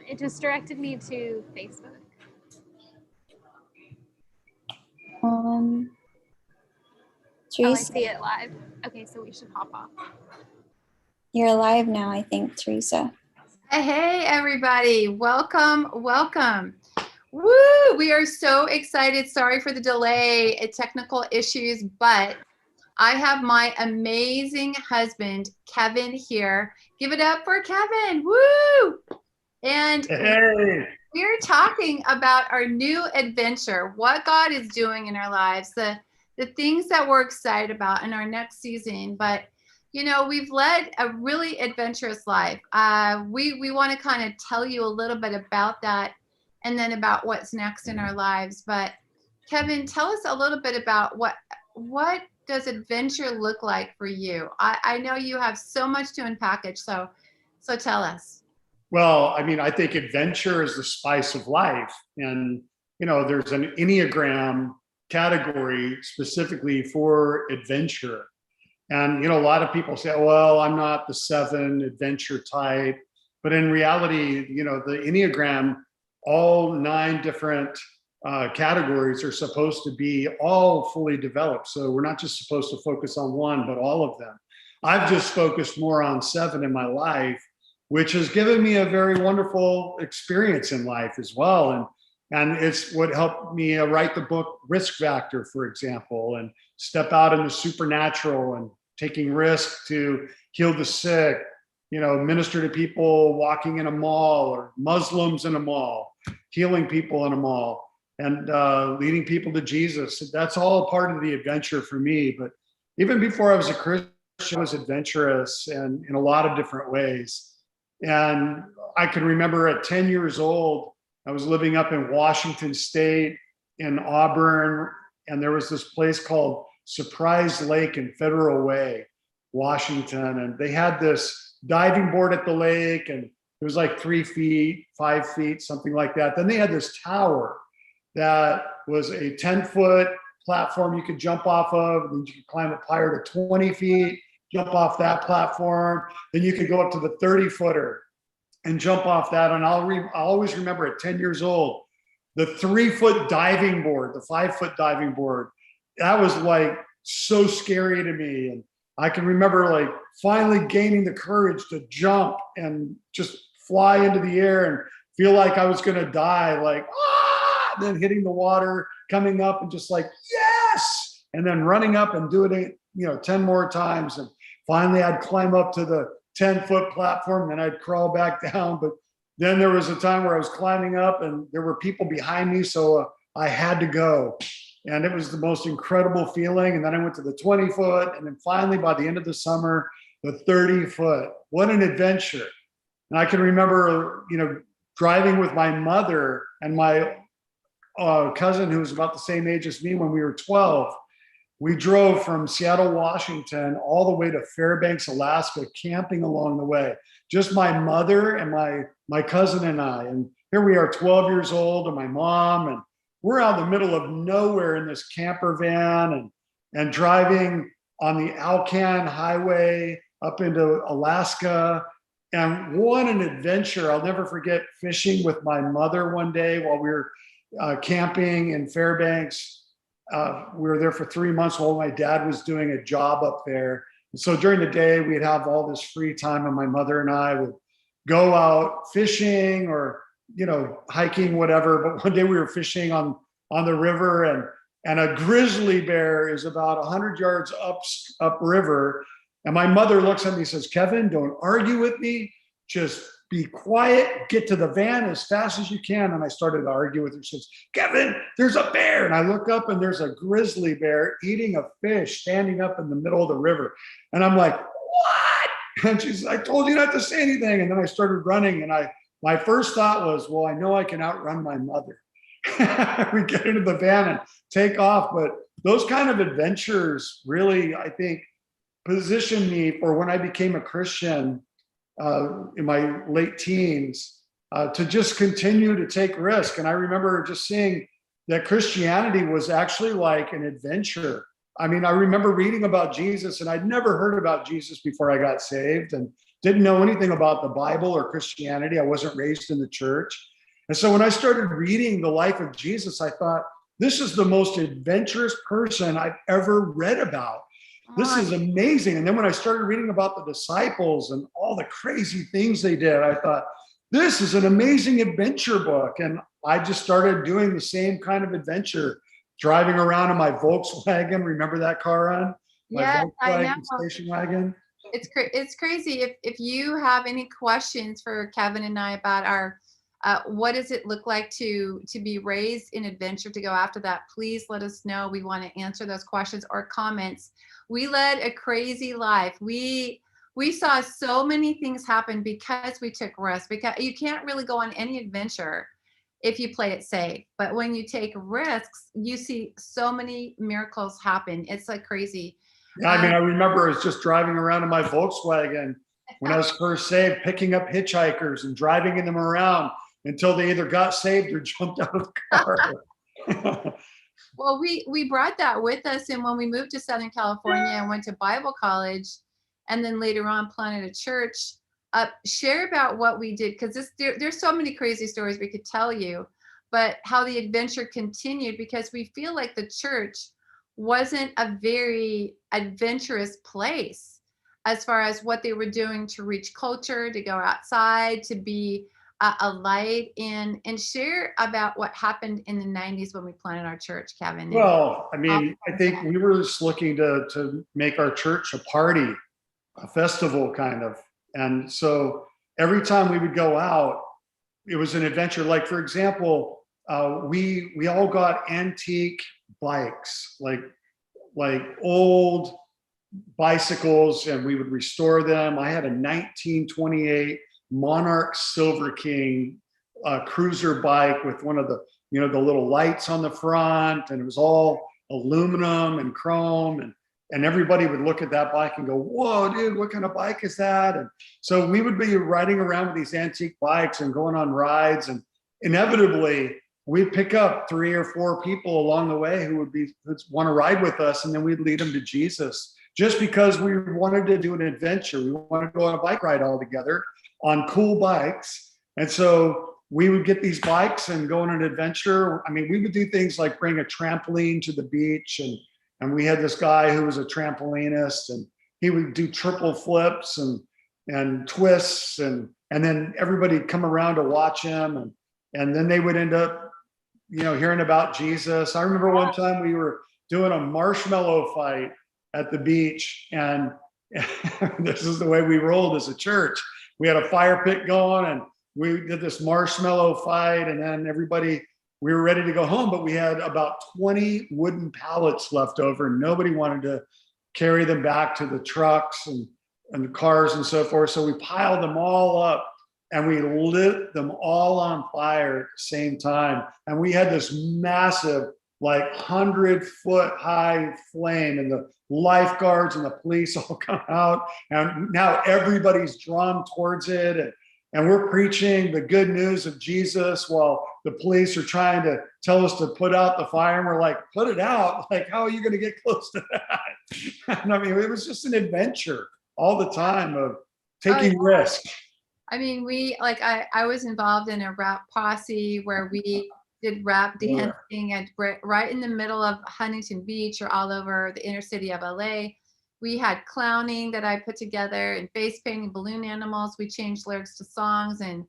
It just directed me to Facebook. Theresa? Oh, I see it live. Okay, so we should hop off. You're live now, I think, Theresa. Hey, everybody. Welcome. Woo! We are so excited. Sorry for the delay, technical issues, but I have my amazing husband, Kevin, here. Give it up for Kevin. Woo! And hey. We're talking about our new adventure, what God is doing in our lives, the things that we're excited about in our next season. But you know, we've led a really adventurous life. We want to kind of tell you a little bit about that and then about what's next in our lives. But Kevin, tell us a little bit about what does adventure look like for you? I know you have so much to unpackage, so tell us. Well, I mean, I think adventure is the spice of life. And, you know, there's an Enneagram category specifically for adventure. And, you know, a lot of people say, well, I'm not the 7 adventure type. But in reality, you know, the Enneagram, all 9 different categories are supposed to be all fully developed. So we're not just supposed to focus on one, but all of them. I've just focused more on 7 in my life, which has given me a very wonderful experience in life as well. And it's what helped me write the book Risk Factor, for example, and step out in the supernatural and taking risks to heal the sick, you know, minister to people walking in a mall or Muslims in a mall, healing people in a mall, and leading people to Jesus. That's all part of the adventure for me. But even before I was a Christian, I was adventurous and in a lot of different ways. And I can remember at 10 years old, I was living up in Washington State in Auburn, and there was this place called Surprise Lake in Federal Way, Washington. And they had this diving board at the lake, and it was like 3 feet, 5 feet, something like that. Then they had this tower that was a 10-foot platform you could jump off of, and then you could climb up higher to 20 feet. Jump off that platform, then you could go up to the 30-footer and jump off that. And I'll always remember at 10 years old, the 3-foot diving board, the 5-foot diving board, that was like so scary to me. And I can remember like finally gaining the courage to jump and just fly into the air and feel like I was gonna die, like, and then hitting the water, coming up and just like, yes, and then running up and doing it, you know, 10 more times. And finally, I'd climb up to the 10-foot platform, and I'd crawl back down. But then there was a time where I was climbing up, and there were people behind me, so I had to go. And it was the most incredible feeling. And then I went to the 20-foot, and then finally, by the end of the summer, the 30-foot. What an adventure! And I can remember, you know, driving with my mother and my cousin, who was about the same age as me when we were 12. We drove from Seattle, Washington, all the way to Fairbanks, Alaska, camping along the way. Just my mother and my cousin and I. And here we are, 12 years old, and my mom, and we're out in the middle of nowhere in this camper van and driving on the Alcan Highway up into Alaska. And what an adventure. I'll never forget fishing with my mother one day while we were camping in Fairbanks. We were there for 3 months while my dad was doing a job up there. And so during the day, we'd have all this free time, and my mother and I would go out fishing or, you know, hiking, whatever. But one day we were fishing on the river, and a grizzly bear is about 100 yards upriver. And my mother looks at me and says, Kevin, don't argue with me. Just be quiet, get to the van as fast as you can. And I started to argue with her. She says, Kevin, there's a bear. And I look up, and there's a grizzly bear eating a fish standing up in the middle of the river. And I'm like, what? And she's, I told you not to say anything. And then I started running. And my first thought was, well, I know I can outrun my mother. We get into the van and take off. But those kind of adventures really, I think, positioned me for when I became a Christian in my late teens, to just continue to take risk. And I remember just seeing that Christianity was actually like an adventure. I mean, I remember reading about Jesus, and I'd never heard about Jesus before I got saved. And didn't know anything about the Bible or Christianity. I wasn't raised in the church. And so when I started reading the life of Jesus, I thought, this is the most adventurous person I've ever read about. This is amazing. And then when I started reading about the disciples and all the crazy things they did, I thought, this is an amazing adventure book. And I just started doing the same kind of adventure, driving around in my Volkswagen. Remember that car, Ron? My Yes, I Volkswagen know. station wagon. It's crazy. If you have any questions for Kevin and I about our what does it look like to be raised in adventure, to go after that, please let us know. We want to answer those questions or comments. We led a crazy life. We saw so many things happen because we took risks. Because you can't really go on any adventure if you play it safe. But when you take risks, you see so many miracles happen. It's like crazy. Yeah, I mean, I remember I was just driving around in my Volkswagen when I was first saved, picking up hitchhikers and driving them around until they either got saved or jumped out of the car. Well, we brought that with us, and when we moved to Southern California and went to Bible college, and then later on planted a church, share about what we did, because there's so many crazy stories we could tell you, but how the adventure continued, because we feel like the church wasn't a very adventurous place as far as what they were doing to reach culture, to go outside, to be a light in, and share about what happened in the 90s when we planted our church, Kevin. Well, I mean, I think we were just looking to make our church a party, a festival kind of. And so every time we would go out, it was an adventure. Like, for example, we all got antique bikes, like old bicycles, and we would restore them. I had a 1928 Monarch Silver King cruiser bike with one of the, the little lights on the front, and it was all aluminum and chrome, and everybody would look at that bike and go, whoa, dude, what kind of bike is that? And so we would be riding around with these antique bikes and going on rides, and inevitably we'd pick up 3 or 4 people along the way who would want to ride with us, and then we'd lead them to Jesus, just because we wanted to do an adventure. We wanted to go on a bike ride all together on cool bikes. And so we would get these bikes and go on an adventure. I mean, we would do things like bring a trampoline to the beach, and we had this guy who was a trampolinist, and he would do triple flips and twists, and then everybody'd come around to watch him, and then they would end up, hearing about Jesus. I remember one time we were doing a marshmallow fight at the beach, and this is the way we rolled as a church. We had a fire pit going, and we did this marshmallow fight, and then we were ready to go home, but we had about 20 wooden pallets left over, and nobody wanted to carry them back to the trucks and the cars and so forth. So we piled them all up, and we lit them all on fire at the same time. And we had this massive, like 100-foot high flame, and the lifeguards and the police all come out, and now everybody's drawn towards it, and we're preaching the good news of Jesus while the police are trying to tell us to put out the fire, and we're like, put it out? Like, how are you going to get close to that? And I mean, it was just an adventure all the time of taking risks. I mean, I was involved in a rap posse where we did rap dancing right in the middle of Huntington Beach, or all over the inner city of LA. We had clowning that I put together, and face painting balloon animals. We changed lyrics to songs, and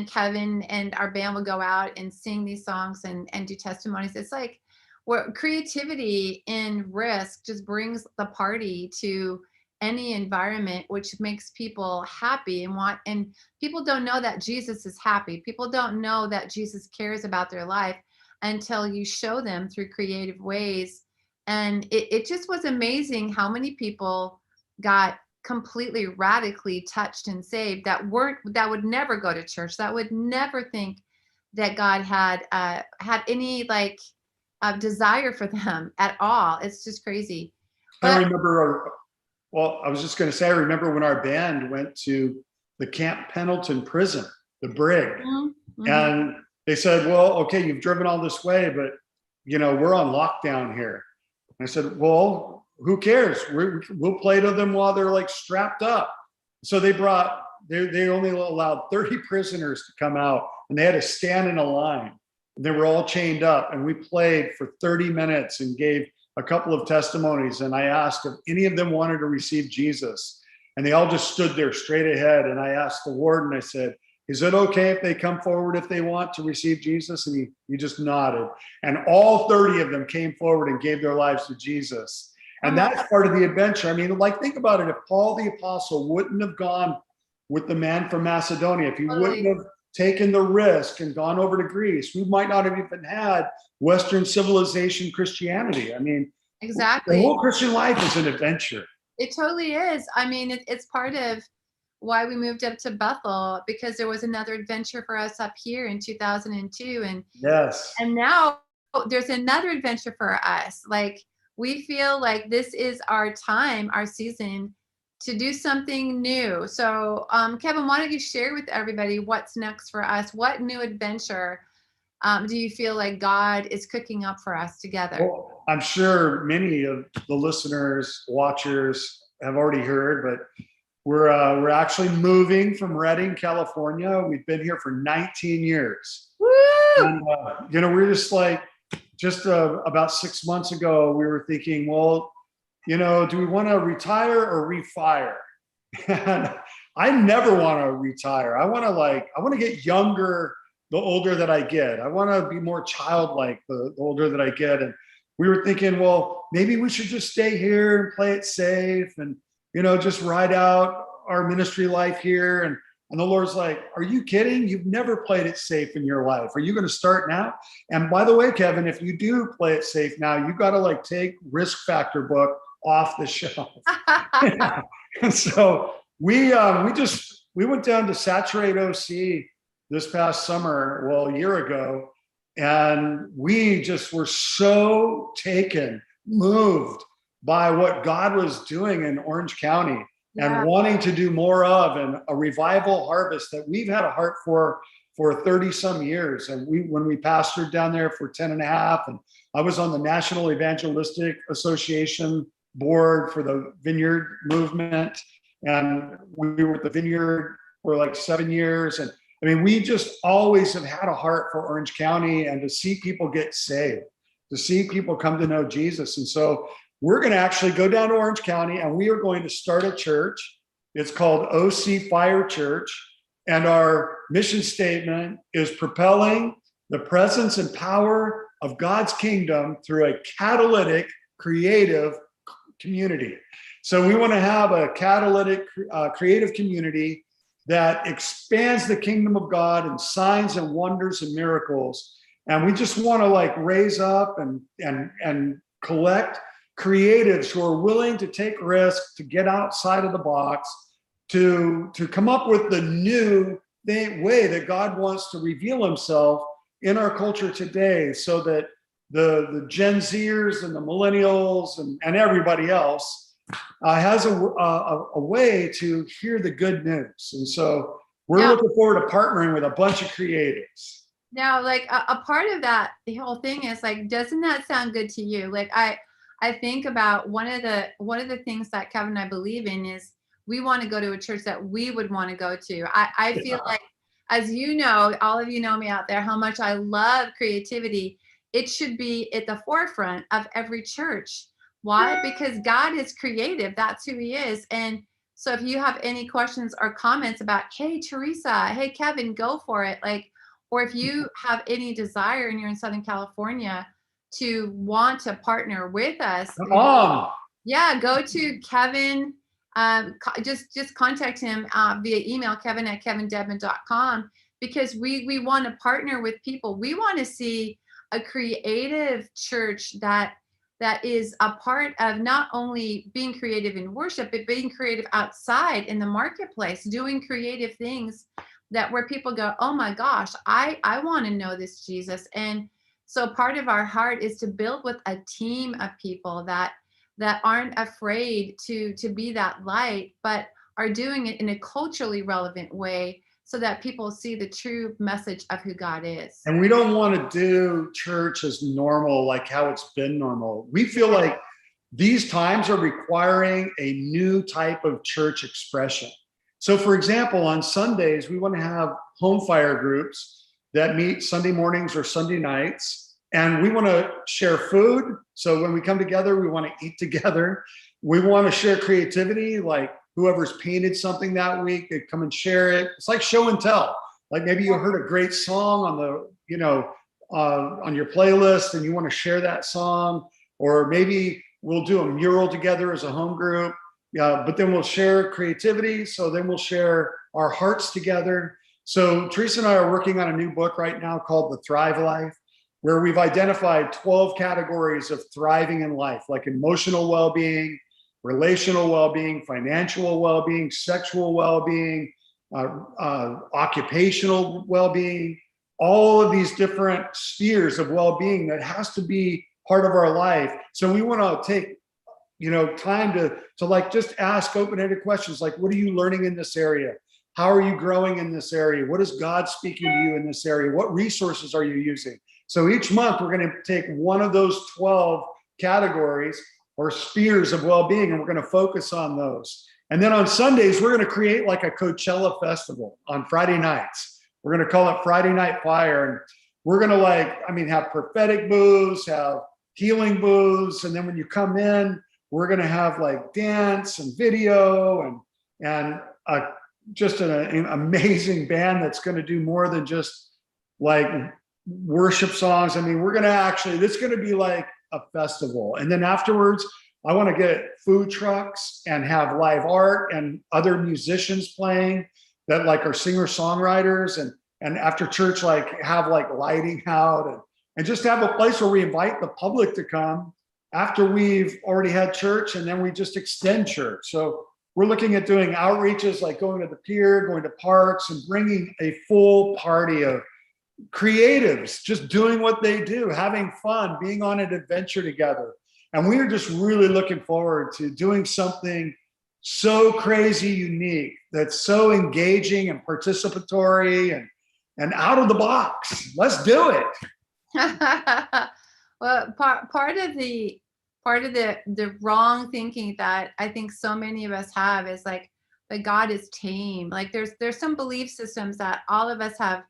Kevin and our band would go out and sing these songs and do testimonies. It's like where creativity and risk just brings the party to any environment, which makes people happy and people don't know that Jesus is happy. People don't know that Jesus cares about their life until you show them through creative ways. And it just was amazing how many people got completely radically touched and saved that would never go to church, that would never think that God had any desire for them at all. It's just crazy. But I remember, I was just going to say, I remember when our band went to the Camp Pendleton prison, the brig, and they said, well, okay, you've driven all this way, but we're on lockdown here. And I said, well, who cares? We'll play to them while they're like strapped up. So they only allowed 30 prisoners to come out, and they had to stand in a line. They were all chained up, and we played for 30 minutes and gave a couple of testimonies. And I asked if any of them wanted to receive Jesus, and they all just stood there straight ahead. And I asked the warden, I said, is it okay if they come forward if they want to receive Jesus? And he just nodded. And all 30 of them came forward and gave their lives to Jesus. And that's part of the adventure. I mean, like, think about it. If Paul the Apostle wouldn't have gone with the man from Macedonia, if he wouldn't have taken the risk and gone over to Greece, we might not have even had Western civilization Christianity. I mean, exactly. The whole Christian life is an adventure. It totally is. I mean, it's part of why we moved up to Bethel, because there was another adventure for us up here in 2002. And yes. And now there's another adventure for us. Like, we feel like this is our time, our season to do something new. So, Kevin, why don't you share with everybody what's next for us? What new adventure do you feel like God is cooking up for us together? Well, I'm sure many of the listeners, watchers have already heard, but we're actually moving from Redding, California. We've been here for 19 years. Woo! And, we're just about 6 months ago, we were thinking, well, do we want to retire or refire? And I never want to retire. I want to get younger the older that I get. I want to be more childlike the older that I get. And we were thinking, well, maybe we should just stay here and play it safe and, just ride out our ministry life here. And the Lord's like, are you kidding? You've never played it safe in your life. Are you going to start now? And by the way, Kevin, if you do play it safe now, you got to take Risk Factor book off the shelf. And so we went down to Saturate OC this past summer, well, a year ago, and we just were so moved by what God was doing in Orange County and wanting to do more of, and a revival harvest that we've had a heart for 30 some years. And when we pastored down there for 10 and a half, and I was on the National Evangelistic Association board for the Vineyard movement. And we were at the Vineyard for like 7 years. And I mean, we just always have had a heart for Orange County and to see people get saved, to see people come to know Jesus. And so we're going to actually go down to Orange County, and we are going to start a church. It's called OC Fire Church. And our mission statement is propelling the presence and power of God's kingdom through a catalytic, creative community. So we want to have a catalytic, creative community that expands the kingdom of God in signs and wonders and miracles. And we just want to raise up and collect creatives who are willing to take risks, to get outside of the box, to come up with the new way that God wants to reveal himself in our culture today, so that the Gen Zers and the millennials and everybody else has a way to hear the good news. And so we're looking forward to partnering with a bunch of creatives. Now, a part of that, the whole thing is doesn't that sound good to you? I think about one of the things that Kevin and I believe in is we want to go to a church that we would want to go to. I feel like, as you know, all of you know me out there, how much I love creativity. It should be at the forefront of every church. Why? Because God is creative. That's who he is. And so if you have any questions or comments about, hey, Theresa, hey, Kevin, go for it. Or if you have any desire and you're in Southern California to want to partner with us, go to Kevin. Just contact him via email, kevin@kevindedmon.com, because we want to partner with people. We want to see a creative church that is a part of not only being creative in worship, but being creative outside in the marketplace, doing creative things where people go, oh my gosh, I want to know this Jesus. And so part of our heart is to build with a team of people that aren't afraid to be that light, but are doing it in a culturally relevant way so that people see the true message of who God is. And we don't want to do church as normal, like how it's been normal. We feel like these times are requiring a new type of church expression. So for example, on Sundays, we want to have home fire groups that meet Sunday mornings or Sunday nights. And we want to share food. So when we come together, we want to eat together. We want to share creativity, like whoever's painted something that week, they come and share it. It's like show and tell. Like maybe you heard a great song on the, on your playlist and you want to share that song, or maybe we'll do a mural together as a home group. But then we'll share creativity. So then we'll share our hearts together. So Theresa and I are working on a new book right now called The Thrive Life, where we've identified 12 categories of thriving in life, like emotional well-being, relational well-being, financial well-being, sexual well-being, occupational well-being, all of these different spheres of well-being that has to be part of our life. So we want to take time to like just ask open-ended questions like, what are you learning in this area? How are you growing in this area? What is God speaking to you in this area? What resources are you using? So each month we're going to take one of those 12 categories or spheres of well-being, and we're going to focus on those. And then on Sundays, we're going to create like a Coachella festival on Friday nights. We're going to call it Friday Night Fire. And we're going to have prophetic booths, have healing booths. And then when you come in, we're going to have like dance and video and just an amazing band that's going to do more than just like worship songs. I mean, this is going to be like a festival. And then afterwards, I want to get food trucks and have live art and other musicians playing that like are singer-songwriters, and after church, like have like lighting out and just have a place where we invite the public to come after we've already had church, and then we just extend church. So we're looking at doing outreaches like going to the pier, going to parks, and bringing a full party of creatives just doing what they do, having fun, being on an adventure together. And we are just really looking forward to doing something so crazy unique that's so engaging and participatory and out of the box. Let's do it. Well, part of the wrong thinking that I think so many of us have is like that God is tame. Like there's some belief systems that all of us have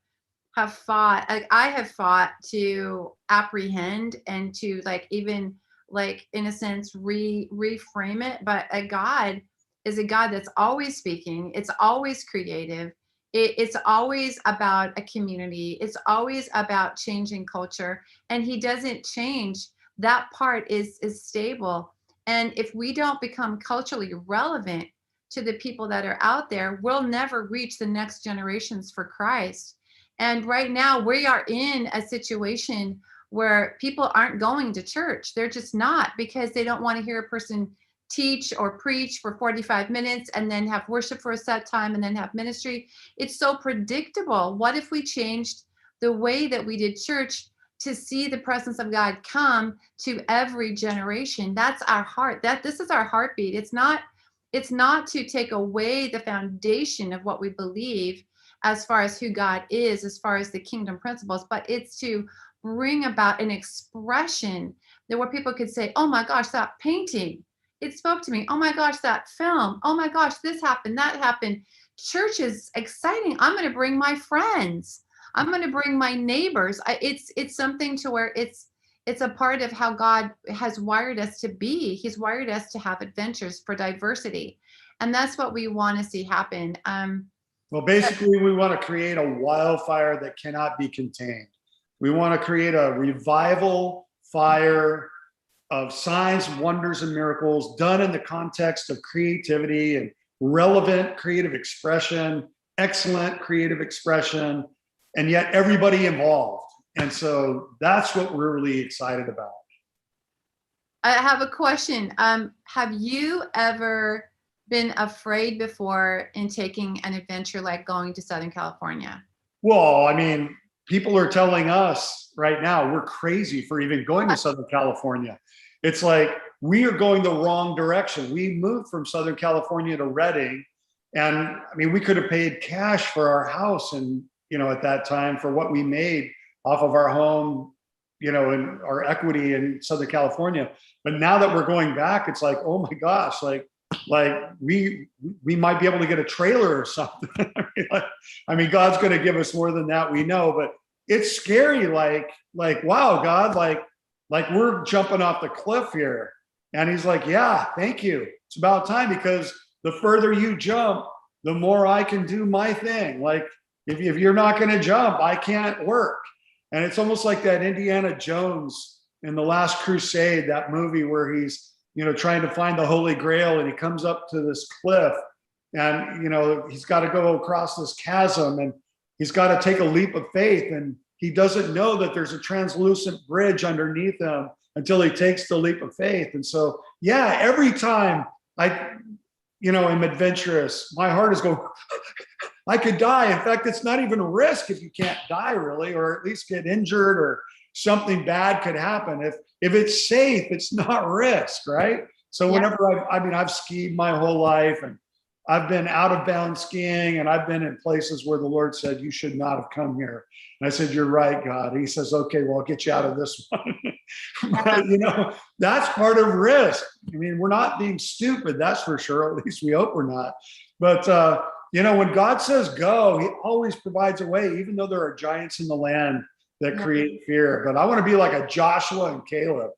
fought. Like I have fought to apprehend and to like even like in a sense reframe it. But a God is a God that's always speaking. It's always creative. It's always about a community. It's always about changing culture, and he doesn't change. That part is stable. And if we don't become culturally relevant to the people that are out there, we'll never reach the next generations for Christ. And right now we are in a situation where people aren't going to church. They're just not, because they don't want to hear a person teach or preach for 45 minutes and then have worship for a set time and then have ministry. It's so predictable. What if we changed the way that we did church to see the presence of God come to every generation? That's our heart. This is our heartbeat. It's not to take away the foundation of what we believe as far as who God is, as far as the kingdom principles, but it's to bring about an expression that where people could say, oh my gosh, that painting, it spoke to me. Oh my gosh, that film. Oh my gosh, this happened, that happened. Church is exciting. I'm going to bring my friends. I'm going to bring my neighbors. It's something to where it's a part of how God has wired us to be. He's wired us to have adventures for diversity. And that's what we want to see happen. Well, basically, we want to create a wildfire that cannot be contained. We want to create a revival fire of signs, wonders, and miracles done in the context of creativity and relevant creative expression, excellent creative expression, and yet everybody involved. And so that's what we're really excited about. I have a question. Have you ever been afraid before in taking an adventure like going to Southern California? Well, I mean, people are telling us right now we're crazy for even going to Southern California. It's like we are going the wrong direction. We moved from Southern California to Redding, and I mean, we could have paid cash for our house, and at that time for what we made off of our home, and our equity in Southern California. But now that we're going back, it's like, oh my gosh, like like we might be able to get a trailer or something. I mean, God's going to give us more than that, we know, but it's scary. Like, wow, God, like we're jumping off the cliff here. And he's like, yeah, thank you. It's about time, because the further you jump, the more I can do my thing. Like, if you're not going to jump, I can't work. And it's almost like that Indiana Jones in The Last Crusade, that movie where he's, trying to find the Holy Grail, and he comes up to this cliff, and, he's got to go across this chasm, and he's got to take a leap of faith. And he doesn't know that there's a translucent bridge underneath him until he takes the leap of faith. And so, yeah, every time I'm adventurous, my heart is going, I could die. In fact, it's not even a risk if you can't die, really, or at least get injured, or something bad could happen. If it's safe, it's not risk, right? So whenever I've skied my whole life, and I've been out of bounds skiing, and I've been in places where the Lord said, you should not have come here. And I said, you're right, God. He says, okay, well, I'll get you out of this one. But, that's part of risk. I mean, we're not being stupid, that's for sure. At least we hope we're not. But, when God says go, he always provides a way, even though there are giants in the land that create fear. But I want to be like a Joshua and Caleb.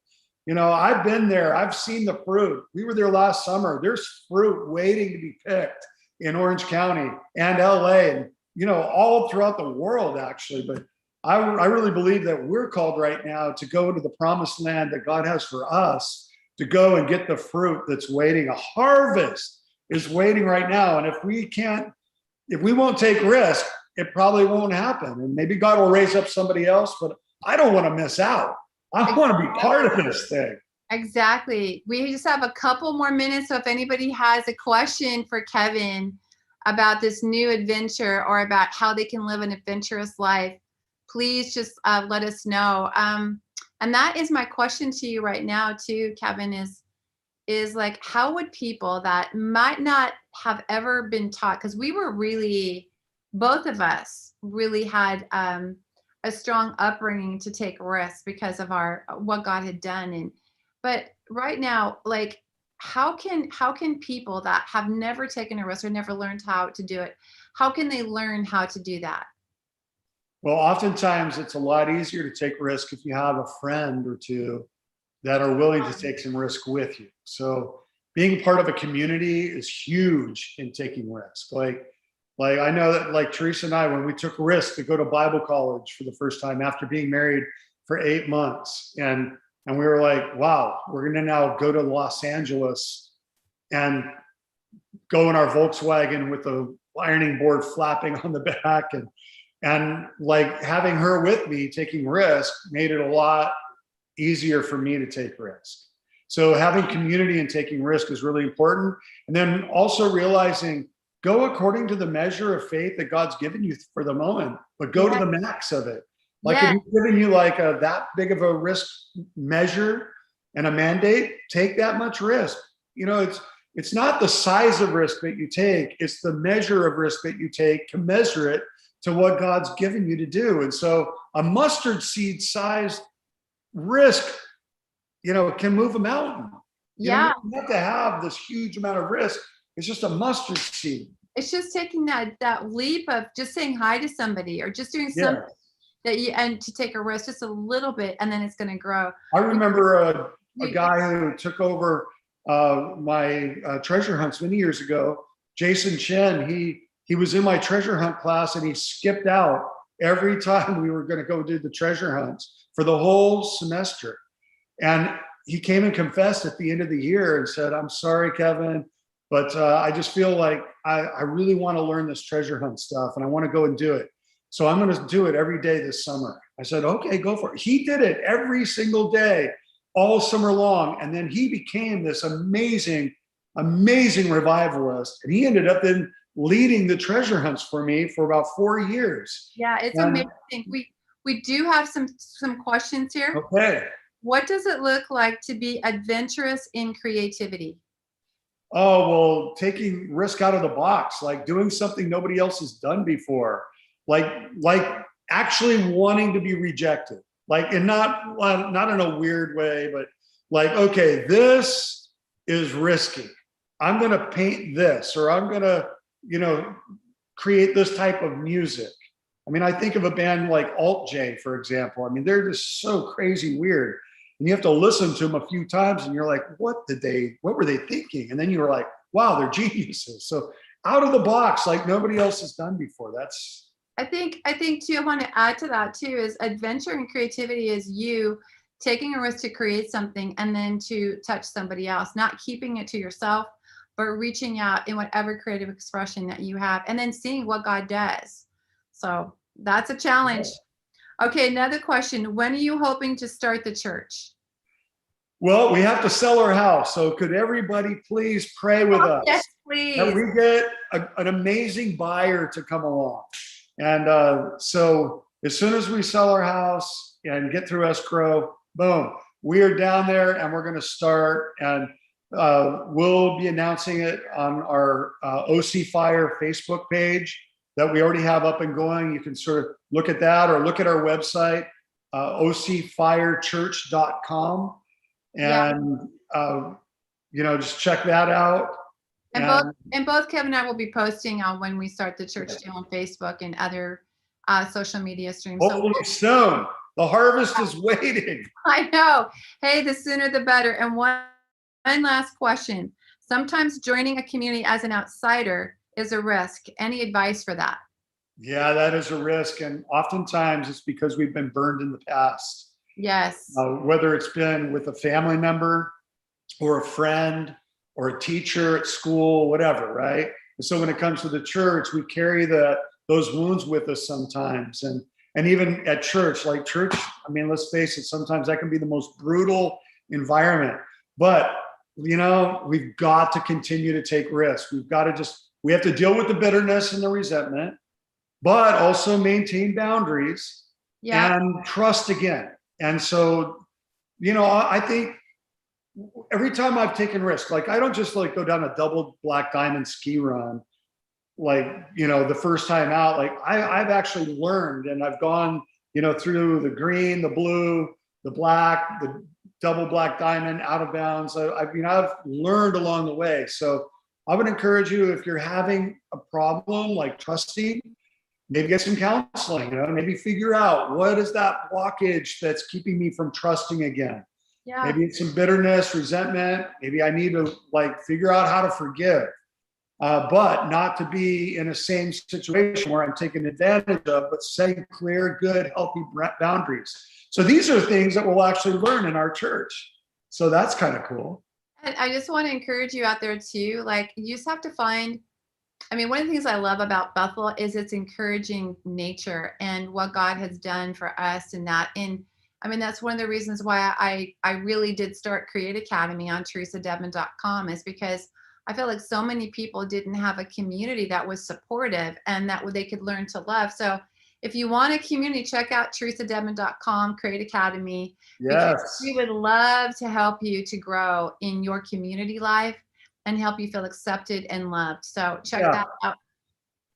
I've been there. I've seen the fruit. We were there last summer. There's fruit waiting to be picked in Orange County and LA, and, all throughout the world, actually. But I really believe that we're called right now to go to the promised land that God has for us, to go and get the fruit that's waiting. A harvest is waiting right now. And if we won't take risk, it probably won't happen. And maybe God will raise up somebody else, but I don't want to miss out. I want to be part of this thing. Exactly. We just have a couple more minutes. So if anybody has a question for Kevin about this new adventure, or about how they can live an adventurous life, please just let us know. And that is my question to you right now too, Kevin, is like, how would people that might not have ever been taught, because we were really, both of us really had a strong upbringing to take risks because of what God had done. But right now, like, how can people that have never taken a risk or never learned how to do it, how can they learn how to do that? Well, oftentimes it's a lot easier to take risk if you have a friend or two that are willing to take some risk with you. So being part of a community is huge in taking risk. Like I know that, like Theresa and I, when we took a risk to go to Bible college for the first time after being married for 8 months, and we were like, wow, we're going to now go to Los Angeles and go in our Volkswagen with the ironing board flapping on the back, and like having her with me taking risk made it a lot easier for me to take risk. So having community and taking risk is really important. And then also realizing, go according to the measure of faith that God's given you for the moment, but go to the max of it. Like if he's giving you like that big of a risk measure and a mandate, take that much risk. It's not the size of risk that you take, it's the measure of risk that you take commensurate to what God's given you to do. And so a mustard seed sized risk, can move a mountain. You don't have to have this huge amount of risk. It's just a mustard seed. It's just taking that leap of just saying hi to somebody, or just doing something and to take a risk just a little bit, and then it's going to grow. I remember a guy who took over my treasure hunts many years ago, Jason Chen. He was in my treasure hunt class, and he skipped out every time we were going to go do the treasure hunts for the whole semester. And he came and confessed at the end of the year and said, I'm sorry, Kevin, but I just feel like I really want to learn this treasure hunt stuff, and I want to go and do it. So I'm going to do it every day this summer. I said, okay, go for it. He did it every single day, all summer long. And then he became this amazing, amazing revivalist. And he ended up then leading the treasure hunts for me for about 4 years. Yeah, it's amazing. We do have some questions here. Okay. What does it look like to be adventurous in creativity? Oh, well, taking risk out of the box, like doing something nobody else has done before, like actually wanting to be rejected, like, and not in a weird way, but like, okay, this is risky. I'm going to paint this, or I'm going to, create this type of music. I mean, I think of a band like Alt J, for example. I mean, they're just so crazy weird. And you have to listen to them a few times and you're like, what were they thinking? And then you're like, wow, they're geniuses. So out of the box, like nobody else has done before. I think too, I want to add to that too, is adventure and creativity is you taking a risk to create something and then to touch somebody else, not keeping it to yourself, but reaching out in whatever creative expression that you have and then seeing what God does. So that's a challenge. Okay, another question. When are you hoping to start the church? Well, we have to sell our house. So could everybody please pray with us? Yes, please. That we get an amazing buyer to come along. And so as soon as we sell our house and get through escrow, boom, we are down there and we're going to start. And we'll be announcing it on our OC Fire Facebook page that we already have up and going. You can sort of look at that or look at our website, ocfirechurch.com. And, just check that out. And both Kevin and I will be posting on when we start the church deal on Facebook and other social media streams. Hopefully soon. The harvest is waiting. I know. Hey, the sooner the better. And one last question. Sometimes joining a community as an outsider is a risk. Any advice for that? Yeah, that is a risk. And oftentimes it's because we've been burned in the past. Yes. Whether it's been with a family member or a friend or a teacher at school, whatever, right? And so when it comes to the church, we carry those wounds with us sometimes. And even at church, I mean, let's face it, sometimes that can be the most brutal environment. But, we've got to continue to take risks. We have to deal with the bitterness and the resentment, but also maintain boundaries and trust again. And so, I think every time I've taken risks, I don't just go down a double black diamond ski run, the first time out. I've actually learned, and I've gone, through the green, the blue, the black, the double black diamond, out of bounds. I've learned along the way. So I would encourage you, if you're having a problem like trusting, maybe get some counseling, maybe figure out what is that blockage that's keeping me from trusting again. Yeah. Maybe it's some bitterness, resentment. Maybe I need to figure out how to forgive, but not to be in a same situation where I'm taken advantage of, but setting clear, good, healthy boundaries. So these are things that we'll actually learn in our church. So that's kind of cool. And I just want to encourage you out there too. You just have to find, one of the things I love about Bethel is its encouraging nature and what God has done for us in that. And that's one of the reasons why I really did start Create Academy on theresadedmon.com, is because I feel like so many people didn't have a community that was supportive and that they could learn to love. So if you want a community, check out thesadedmon.com, Create Academy. Yes. We would love to help you to grow in your community life and help you feel accepted and loved. So check that out.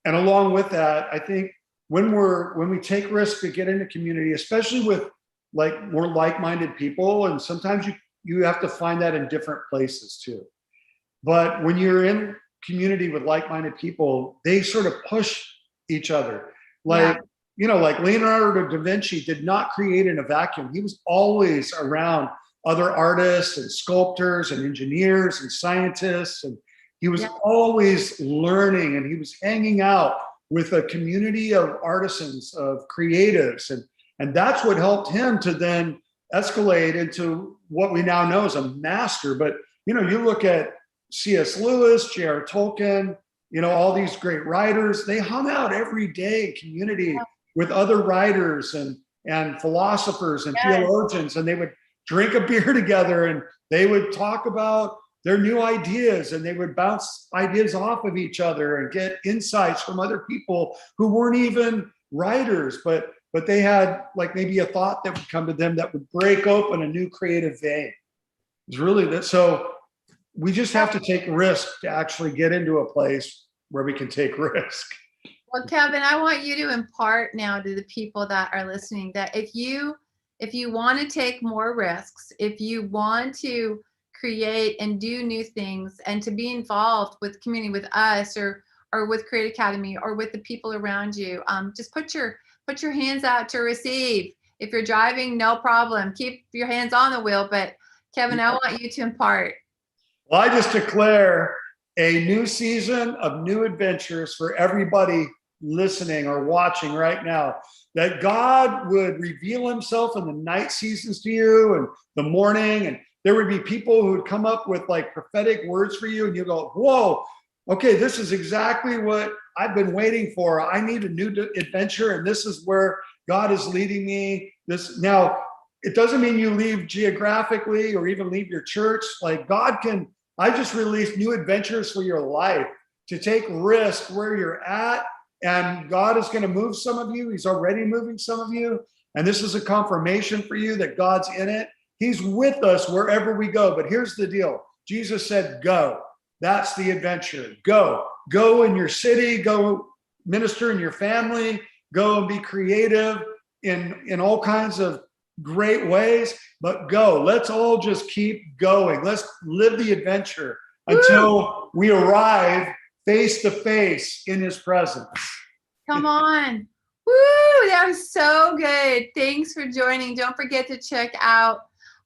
And along with that, I think when we take risks to get into community, especially with more like-minded people, and sometimes you have to find that in different places too. But when you're in community with like-minded people, they sort of push each other. Leonardo da Vinci did not create in a vacuum. He was always around other artists and sculptors and engineers and scientists. And he was always learning, and he was hanging out with a community of artisans, of creatives. And that's what helped him to then escalate into what we now know as a master. But, you look at C.S. Lewis, J.R. Tolkien, all these great writers, they hung out every day in community with other writers and philosophers and theologians, and they would drink a beer together and they would talk about their new ideas, and they would bounce ideas off of each other and get insights from other people who weren't even writers, but they had maybe a thought that would come to them that would break open a new creative vein. It's really that. So we just have to take risk to actually get into a place where we can take risk. Well, Kevin, I want you to impart now to the people that are listening that if you want to take more risks, if you want to create and do new things and to be involved with community with us or with Create Academy or with the people around you. Just put your hands out to receive. If you're driving, no problem. Keep your hands on the wheel. But Kevin, I want you to impart. Well, I just declare a new season of new adventures for everybody listening or watching right now, that God would reveal himself in the night seasons to you and the morning, and there would be people who would come up with like prophetic words for you, and you go, whoa, okay, this is exactly what I've been waiting for. I need a new adventure, and this is where God is leading me. This now, it doesn't mean you leave geographically or even leave your church. Like God can, I just released new adventures for your life to take risk where you're at. And God is going to move some of you. He's already moving some of you. And this is a confirmation for you that God's in it. He's with us wherever we go. But here's the deal. Jesus said, go. That's the adventure. Go. Go in your city. Go minister in your family. Go and be creative in all kinds of great ways. But go. Let's all just keep going. Let's live the adventure until we arrive face to face in his presence. Come on. Woo, that was so good. Thanks for joining. Don't forget to check out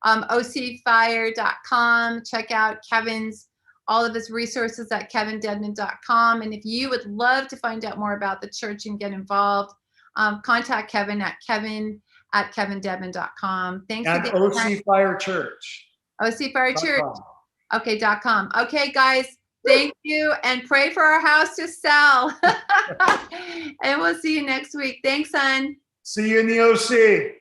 ocfire.com. Check out all of his resources at kevindedmon.com. And if you would love to find out more about the church and get involved, contact Kevin at kevindedmon.com. Thanks and again. OC Fire Church. OC Fire Church. .com. Okay, guys. Thank you, and pray for our house to sell. And we'll see you next week. Thanks, son. See you in the OC.